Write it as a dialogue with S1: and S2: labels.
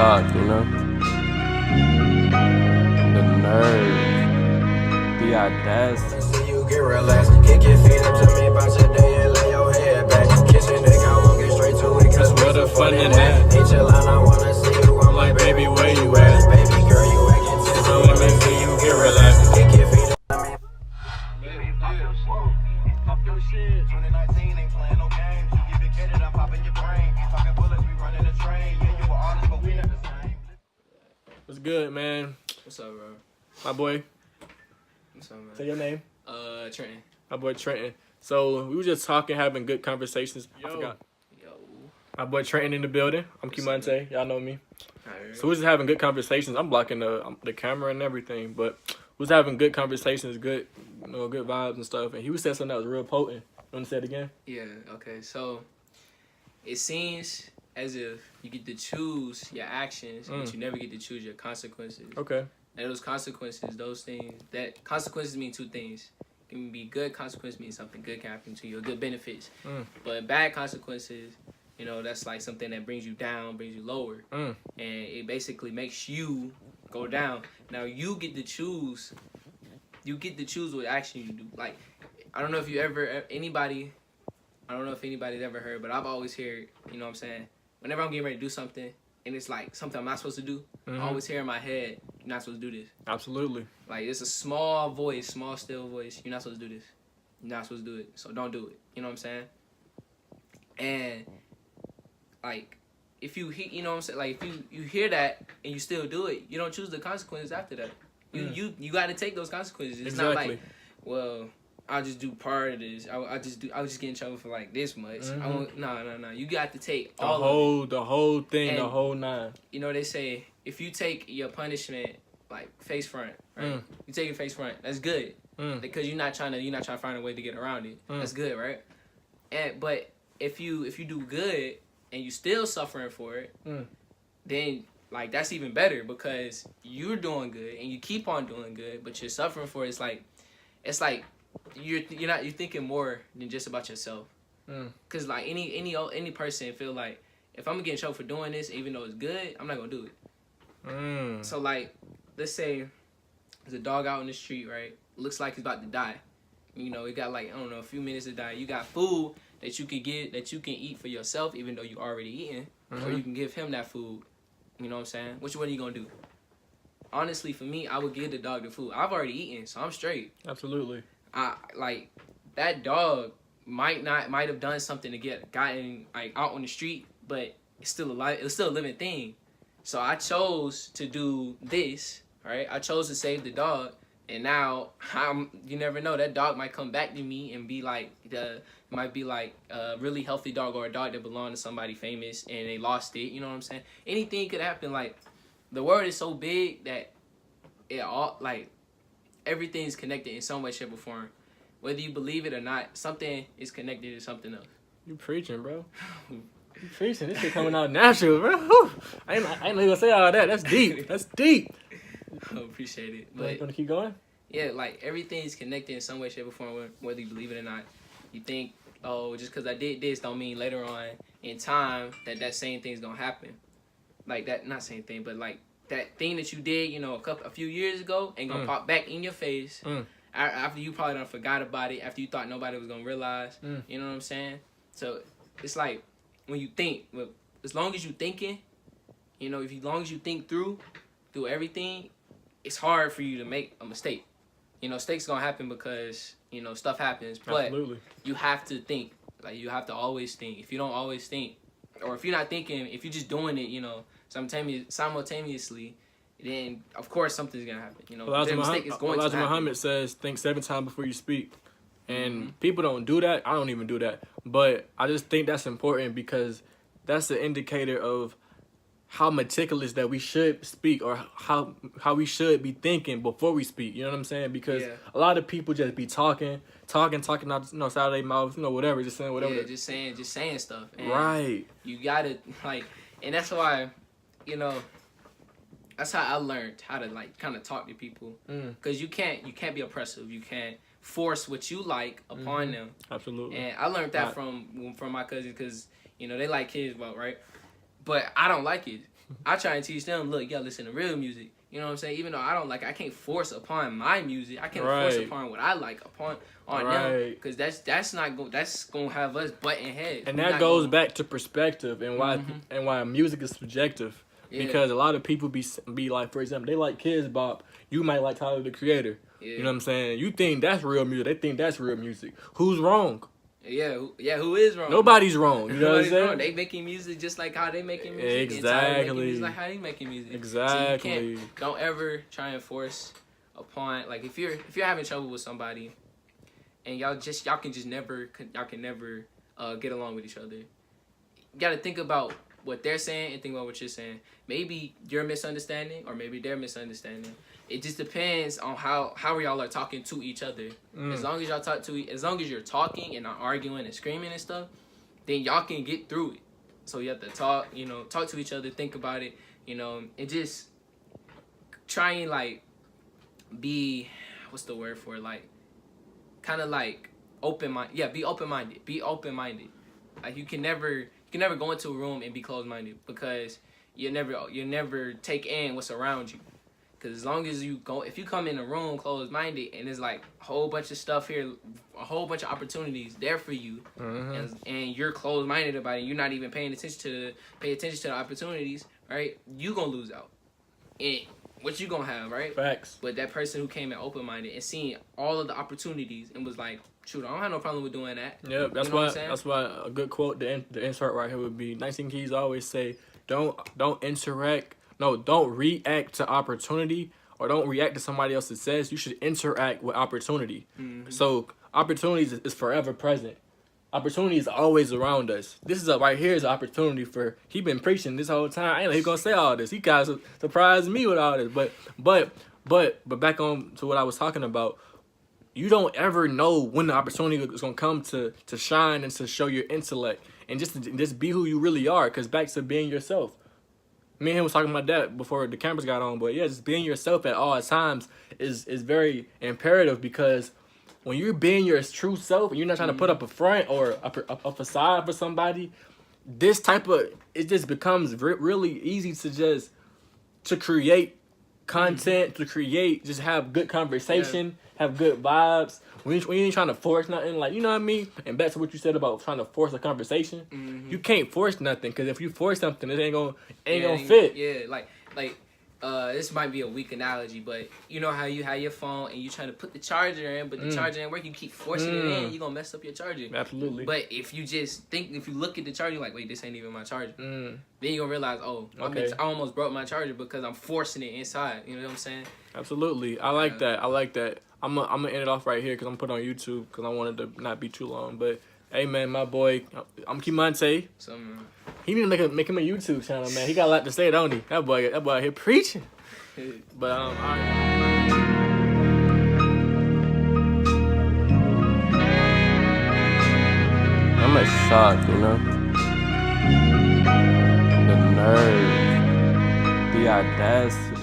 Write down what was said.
S1: talk, you know? The nerve, the audacity.
S2: See you get relaxed. Kick your feet up to me about your day and lay your head back. Kissing dick, I won't get straight to it. Cause
S1: what a fun in that.
S2: Ain't your line, I wanna see you. I'm like, baby, where you at? Baby girl, you acting tipsy.
S1: So let me see you get relaxed.
S2: Kick your feet up to me.
S3: Baby, pop your shit. Pop your shit. 2019 ain't playing no games. You get big headed, I'm popping your brain. You talking bullets, we running the train. Yeah, you an artist, but we not the same.
S1: What's good, man?
S4: What's up, bro?
S1: My boy.
S4: What's up, man?
S1: Say your name.
S4: Trenton.
S1: My boy Trenton. So we were just talking, having good conversations. I forgot.
S4: Yo.
S1: My boy Trenton in the building. I'm Kimante. Y'all know me.
S4: Alright.
S1: So we're just having good conversations. I'm blocking the camera and everything, but we was having good conversations, good, good vibes and stuff. And he was saying something that was real potent. You want to say it again?
S4: Yeah, okay. So, it seems as if you get to choose your actions, but you never get to choose your consequences.
S1: Okay.
S4: And those consequences, those things, that consequences mean two things. It can be good consequences, mean something good can happen to you, or good benefits. But bad consequences, that's like something that brings you down, brings you lower. And it basically makes you go down. Now you get to choose what action you do. Like, I don't know if anybody's ever heard, but I've always heard, you know what I'm saying? Whenever I'm getting ready to do something, and it's like something I'm not supposed to do, I always hear in my head, you're not supposed to do this.
S1: Absolutely.
S4: Like, it's a small voice, small, still voice. You're not supposed to do this. You're not supposed to do it. So don't do it. You know what I'm saying? And, like, if you hear, you know what I'm saying? Like, if you hear that and you still do it, you don't choose the consequences after that. You got to take those consequences. It's not like, well, I'll just do part of this. I'll just get in trouble for like this much. No. You got to take
S1: the whole thing, the whole nine.
S4: You know, they say if you take your punishment like face front, right? You take it face front. That's good because you're not trying to find a way to get around it. That's good, right? But if you do good and you still suffering for it, then like that's even better because you're doing good and you keep on doing good, but you're suffering for it. It's like you're thinking more than just about yourself. Cause like any person feel like if I'm gonna get in trouble for doing this, even though it's good, I'm not gonna do it. So like, let's say there's a dog out in the street, right? Looks like he's about to die. He got like, I don't know, a few minutes to die. You got food that you can eat for yourself, even though you already eating, or you can give him that food. You know what I'm saying? Which one are you gonna do? Honestly, for me, I would give the dog the food. I've already eaten, so I'm straight.
S1: Absolutely.
S4: Like that dog might have done something to gotten like out on the street, but it's still alive. It's still a living thing. So I chose to do this, right? I chose to save the dog, and now you never know, that dog might come back to me and be like a really healthy dog or a dog that belonged to somebody famous and they lost it. You know what I'm saying? Anything could happen. Like, the world is so big that it all like everything's connected in some way, shape, or form. Whether you believe it or not, something is connected to something else.
S1: You preaching, bro. You preaching. This shit coming out natural, bro. Whew. I ain't gonna say all that. That's deep. That's deep.
S4: I appreciate it. But
S1: You wanna keep going?
S4: yeah, like everything is connected in some way, shape, or form, whether you believe it or not. You think, oh, just because I did this don't mean later on in time that same thing's gonna happen. Like that, not same thing, but like that thing that you did, a few years ago ain't gonna pop back in your face. After you probably done forgot about it, after you thought nobody was gonna realize. You know what I'm saying? So it's like when you think, as long as you thinking, as long as you think through everything, it's hard for you to make a mistake. Mistakes gonna happen because stuff happens, but
S1: Absolutely.
S4: you have to think. Like, you have to always think. If you don't always think, or if you're not thinking, if you're just doing it, simultaneously, then of course something's gonna happen.
S1: Elijah Muhammad says, think 7 times before you speak. And people don't do that. I don't even do that. But I just think that's important because that's the indicator of how meticulous that we should speak, or how we should be thinking before we speak. You know what I'm saying? Because a lot of people just be talking out, side of their mouth, whatever, just saying whatever.
S4: Yeah, just saying stuff. And
S1: right.
S4: You gotta and that's why, that's how I learned how to kind of talk to people. Because you can't be oppressive. You can't force what you like upon them.
S1: Absolutely.
S4: And I learned that from my cousin because they like kids, right? But I don't like it. I try and teach them, look, y'all listen to real music. You know what I'm saying? Even though I can't force upon my music. I can't force upon what I like on them, because that's gonna have us butting heads.
S1: And that goes back to perspective and why music is subjective. Yeah. Because a lot of people be like, for example, they like Kids Bop. You might like Tyler the Creator. Yeah. You know what I'm saying? You think that's real music. They think that's real music. Who's wrong?
S4: Who is wrong?
S1: Nobody's wrong. You know what I'm saying?
S4: Wrong. They making music just like how they making music.
S1: Exactly.
S4: Just like how they making music.
S1: Exactly.
S4: So don't ever try and force upon, like, if you're having trouble with somebody, and y'all can never get along with each other. You gotta think about what they're saying and think about what you're saying. Maybe you're misunderstanding, or maybe they're misunderstanding. It just depends on how y'all are talking to each other. As long as you're talking and not arguing and screaming and stuff, then y'all can get through it. So you have to talk to each other, think about it, and just try and, like, be, what's the word for it? Like, kind of like open-minded. Yeah, be open-minded. Be open-minded. Like, you can never go into a room and be closed-minded, because you never take in what's around you. Because as long as if you come in a room closed-minded and there's like a whole bunch of stuff here, a whole bunch of opportunities there for you, and you're closed-minded about it, you're not even paying attention to the opportunities, right? You gonna lose out. And what you gonna have, right?
S1: Facts.
S4: But that person who came in open-minded and seeing all of the opportunities and was like, shoot, I don't have no problem with doing that.
S1: Yeah, that's why a good quote, the insert right here would be, 19 Keys always say, don't react to opportunity, or don't react to somebody else's success. You should interact with opportunity. So opportunity is forever present. Opportunity is always around us. This is right here is an opportunity for, he been preaching this whole time. I ain't know he gonna say all this. He kind of surprised me with all this. But back on to what I was talking about. You don't ever know when the opportunity is gonna come to shine and to show your intellect, and just be who you really are. Cause back to being yourself. Me and him was talking about that before the cameras got on, but yeah, just being yourself at all times is very imperative, because when you're being your true self and you're not trying to put up a front or a facade for somebody, it just becomes really easy to create content, to just have good conversation, have good vibes. When you ain't trying to force nothing, like, you know what I mean? And back to what you said about trying to force a conversation, you can't force nothing, because if you force something, it ain't gonna fit.
S4: Yeah, like this might be a weak analogy, but you know how you have your phone and you trying to put the charger in, but the charger ain't working, you keep forcing it in, you're gonna mess up your charger.
S1: Absolutely.
S4: But if you look at the charger, you're like, wait, this ain't even my charger. Then you're gonna realize, I almost broke my charger because I'm forcing it inside. You know what I'm saying?
S1: Absolutely. I like that. I'm gonna end it off right here because I'm put on YouTube because I wanted to not be too long. But hey, man, my boy, I'm Kimante. He need to make him a YouTube channel, man. He got a lot to say, don't he? That boy out here preaching. But all right.
S5: I'm a shock, you know. The nerve, the audacity.